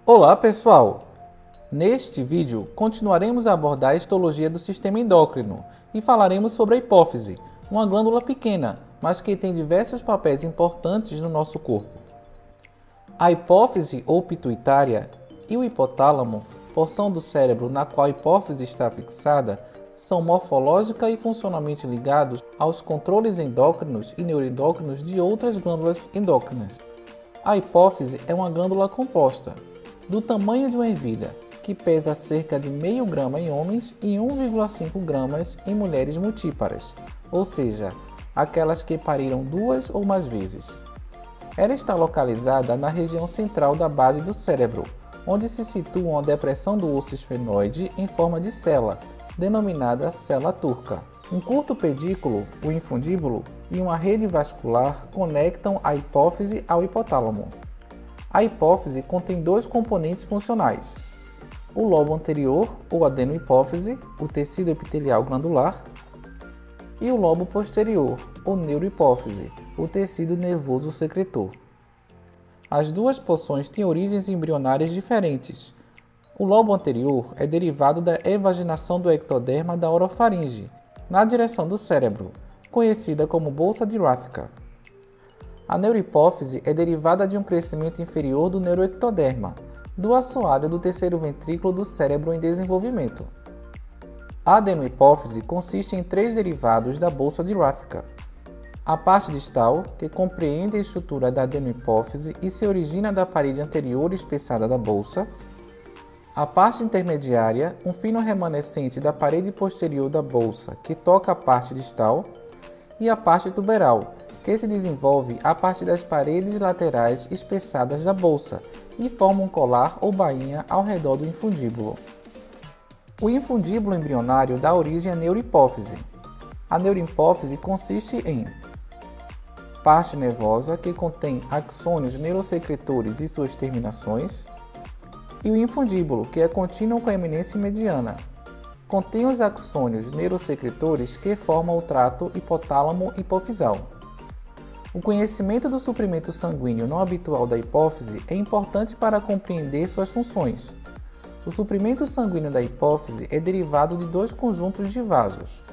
Olá pessoal! Neste vídeo continuaremos a abordar a histologia do sistema endócrino e falaremos sobre a hipófise, uma glândula pequena, mas que tem diversos papéis importantes no nosso corpo. A hipófise ou pituitária e o hipotálamo, porção do cérebro na qual a hipófise está fixada, são morfológica e funcionalmente ligados aos controles endócrinos e neuroendócrinos de outras glândulas endócrinas. A hipófise é uma glândula composta do tamanho de uma ervilha, que pesa cerca de meio grama em homens e 1,5 gramas em mulheres multíparas, ou seja, aquelas que pariram 2 ou mais vezes. Ela está localizada na região central da base do cérebro, onde se situa uma depressão do osso esfenoide em forma de cela, denominada cela turca. Um curto pedículo, o infundíbulo, e uma rede vascular conectam a hipófise ao hipotálamo. A hipófise contém dois componentes funcionais: o lobo anterior, ou adenohipófise, o tecido epitelial glandular, e o lobo posterior, ou neurohipófise, o tecido nervoso secretor. As duas porções têm origens embrionárias diferentes. O lobo anterior é derivado da evaginação do ectoderma da orofaringe, na direção do cérebro, conhecida como bolsa de Rathke. A neurohipófise é derivada de um crescimento inferior do neuroectoderma, do assoalho do terceiro ventrículo do cérebro em desenvolvimento. A adenohipófise consiste em três derivados da bolsa de Rathke: a parte distal, que compreende a estrutura da adenohipófise e se origina da parede anterior espessada da bolsa; a parte intermediária, um fino remanescente da parede posterior da bolsa que toca a parte distal; e a parte tuberal, que se desenvolve a partir das paredes laterais espessadas da bolsa e forma um colar ou bainha ao redor do infundíbulo. O infundíbulo embrionário dá origem à neurohipófise. A neurohipófise consiste em parte nervosa, que contém axônios neurosecretores e suas terminações, e o infundíbulo, que é contínuo com a eminência mediana. Contém os axônios neurosecretores que formam o trato hipotálamo-hipofisal. O conhecimento do suprimento sanguíneo não habitual da hipófise é importante para compreender suas funções. O suprimento sanguíneo da hipófise é derivado de dois conjuntos de vasos.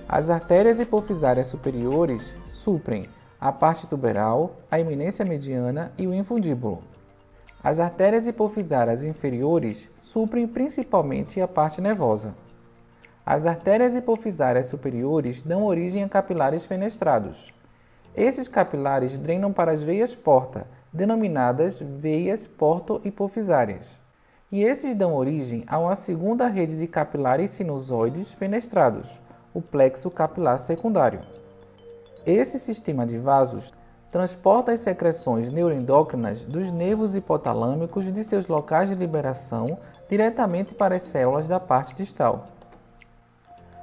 As artérias hipofisárias superiores suprem a parte tuberal, a eminência mediana e o infundíbulo. As artérias hipofisárias inferiores suprem principalmente a parte nervosa. As artérias hipofisárias superiores dão origem a capilares fenestrados. Esses capilares drenam para as veias porta, denominadas veias porto-hipofisárias. E esses dão origem a uma segunda rede de capilares sinusoides fenestrados, o plexo capilar secundário. Esse sistema de vasos transporta as secreções neuroendócrinas dos nervos hipotalâmicos de seus locais de liberação diretamente para as células da parte distal.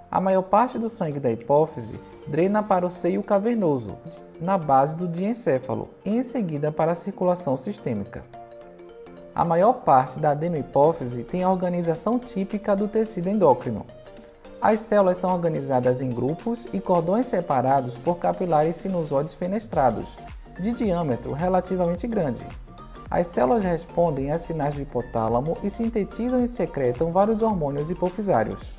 A maior parte do sangue da hipófise drena para o seio cavernoso, na base do diencéfalo, e em seguida para a circulação sistêmica. A maior parte da adenohipófise tem a organização típica do tecido endócrino. As células são organizadas em grupos e cordões separados por capilares sinusoides fenestrados, de diâmetro relativamente grande. As células respondem a sinais do hipotálamo e sintetizam e secretam vários hormônios hipofisários.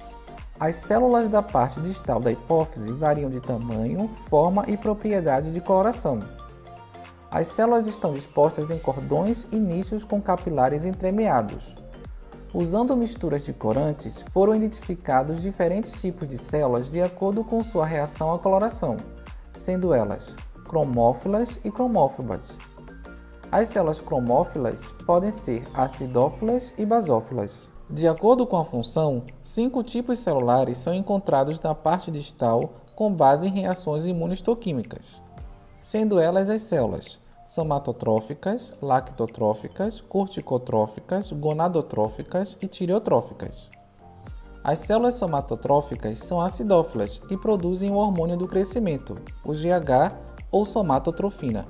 As células da parte distal da hipófise variam de tamanho, forma e propriedade de coloração. As células estão dispostas em cordões e nichos com capilares entremeados. Usando misturas de corantes, foram identificados diferentes tipos de células de acordo com sua reação à coloração, sendo elas cromófilas e cromófobas. As células cromófilas podem ser acidófilas e basófilas. De acordo com a função, 5 tipos celulares são encontrados na parte distal com base em reações imunistoquímicas, sendo elas as células somatotróficas, lactotróficas, corticotróficas, gonadotróficas e tireotróficas. As células somatotróficas são acidófilas e produzem o hormônio do crescimento, o GH ou somatotrofina.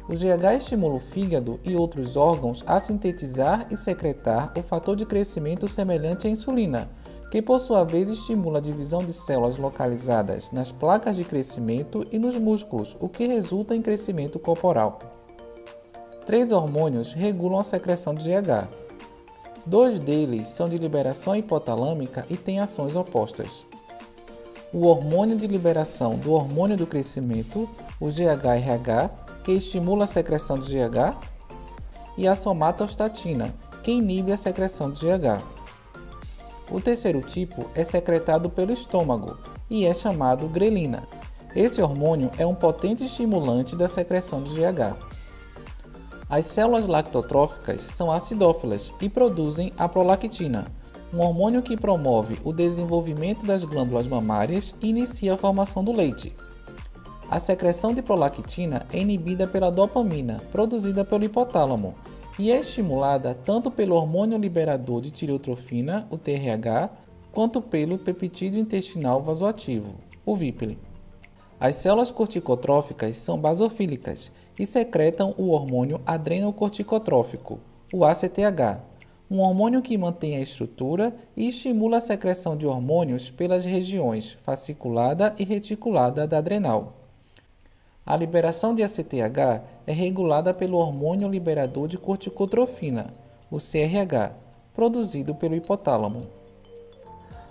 O GH estimula o fígado e outros órgãos a sintetizar e secretar o fator de crescimento semelhante à insulina, que por sua vez estimula a divisão de células localizadas nas placas de crescimento e nos músculos, o que resulta em crescimento corporal. Três hormônios regulam a secreção de GH. Dois deles são de liberação hipotalâmica e têm ações opostas. O hormônio de liberação do hormônio do crescimento, o GHRH, que estimula a secreção de GH, e a somatostatina, que inibe a secreção de GH. O terceiro tipo é secretado pelo estômago e é chamado grelina. Esse hormônio é um potente estimulante da secreção de GH. As células lactotróficas são acidófilas e produzem a prolactina, um hormônio que promove o desenvolvimento das glândulas mamárias e inicia a formação do leite. A secreção de prolactina é inibida pela dopamina, produzida pelo hipotálamo, e é estimulada tanto pelo hormônio liberador de tireotrofina, o TRH, quanto pelo peptídeo intestinal vasoativo, o VIPL. As células corticotróficas são basofílicas e secretam o hormônio adrenocorticotrófico, o ACTH, um hormônio que mantém a estrutura e estimula a secreção de hormônios pelas regiões fasciculada e reticulada da adrenal. A liberação de ACTH é regulada pelo hormônio liberador de corticotrofina, o CRH, produzido pelo hipotálamo.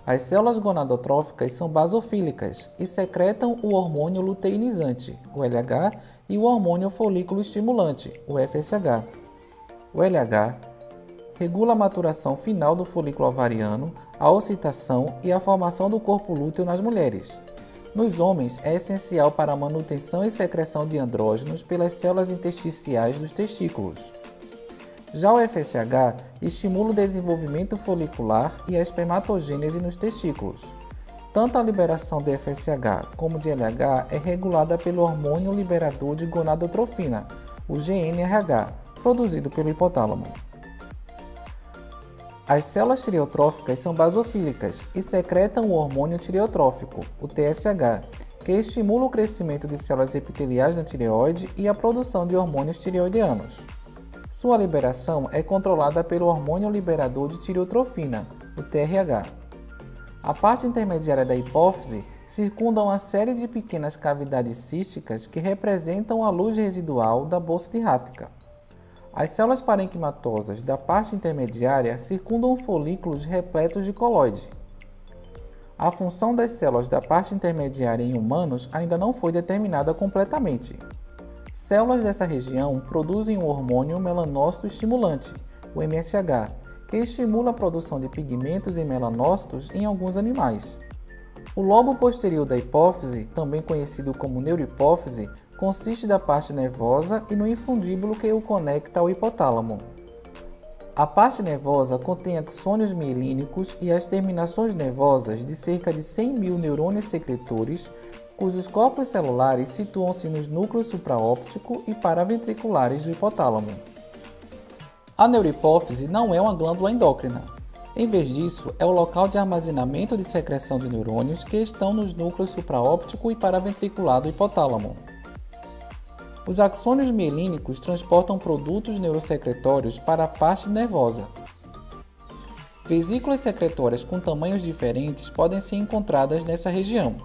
As células gonadotróficas são basofílicas e secretam o hormônio luteinizante, o LH, e o hormônio folículo estimulante, o FSH. O LH regula a maturação final do folículo ovariano, a ocitação e a formação do corpo lúteo nas mulheres. Nos homens, é essencial para a manutenção e secreção de andrógenos pelas células intersticiais dos testículos. Já o FSH estimula o desenvolvimento folicular e a espermatogênese nos testículos. Tanto a liberação de FSH como de LH é regulada pelo hormônio liberador de gonadotrofina, o GnRH, produzido pelo hipotálamo. As células tireotróficas são basofílicas e secretam o hormônio tireotrófico, o TSH, que estimula o crescimento de células epiteliais na tireoide e a produção de hormônios tireoidianos. Sua liberação é controlada pelo hormônio liberador de tireotrofina, o TRH. A parte intermediária da hipófise circunda uma série de pequenas cavidades císticas que representam a luz residual da bolsa de Haatka. As células parenquimatosas da parte intermediária circundam folículos repletos de colóide. A função das células da parte intermediária em humanos ainda não foi determinada completamente. Células dessa região produzem o hormônio melanócito estimulante, o MSH, que estimula a produção de pigmentos em melanócitos em alguns animais. O lobo posterior da hipófise, também conhecido como neurohipófise, consiste da parte nervosa e no infundíbulo que o conecta ao hipotálamo. A parte nervosa contém axônios mielínicos e as terminações nervosas de cerca de 100 mil neurônios secretores, cujos corpos celulares situam-se nos núcleos supraóptico e paraventriculares do hipotálamo. A neurohipófise não é uma glândula endócrina. Em vez disso, é o local de armazenamento de secreção de neurônios que estão nos núcleos supraóptico e paraventricular do hipotálamo. Os axônios mielínicos transportam produtos neurosecretórios para a parte nervosa. Vesículas secretórias com tamanhos diferentes podem ser encontradas nessa região.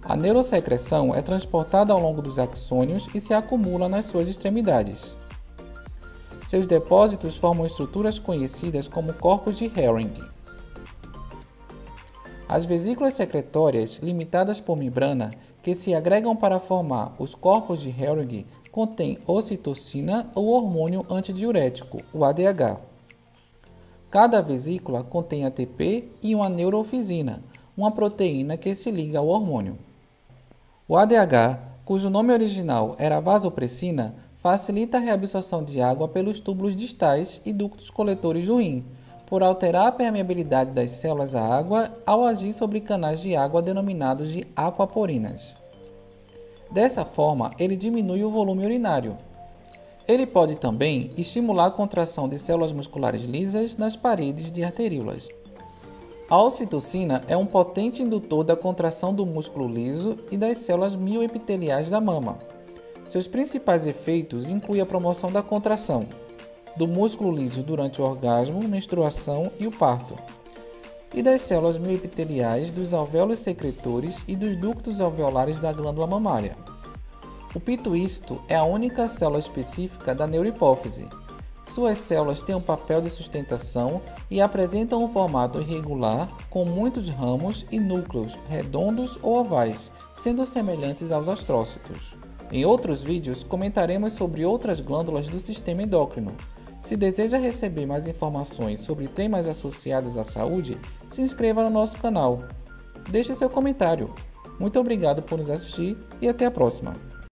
A neurosecreção é transportada ao longo dos axônios e se acumula nas suas extremidades. Seus depósitos formam estruturas conhecidas como corpos de Herring. As vesículas secretórias, limitadas por membrana, que se agregam para formar os corpos de Herring, contêm ocitocina ou hormônio antidiurético, o ADH. Cada vesícula contém ATP e uma neurofisina, uma proteína que se liga ao hormônio. O ADH, cujo nome original era vasopressina, facilita a reabsorção de água pelos túbulos distais e ductos coletores do rim, por alterar a permeabilidade das células à água ao agir sobre canais de água denominados de aquaporinas. Dessa forma, ele diminui o volume urinário. Ele pode também estimular a contração de células musculares lisas nas paredes de arteríolas. A ocitocina é um potente indutor da contração do músculo liso e das células mioepiteliais da mama. Seus principais efeitos incluem a promoção da contração do músculo liso durante o orgasmo, menstruação e o parto, e das células mioepiteliais dos alvéolos secretores e dos ductos alveolares da glândula mamária. O pituícito é a única célula específica da neurohipófise. Suas células têm um papel de sustentação e apresentam um formato irregular com muitos ramos e núcleos redondos ou ovais, sendo semelhantes aos astrócitos. Em outros vídeos comentaremos sobre outras glândulas do sistema endócrino. Se deseja receber mais informações sobre temas associados à saúde, se inscreva no nosso canal. Deixe seu comentário. Muito obrigado por nos assistir e até a próxima.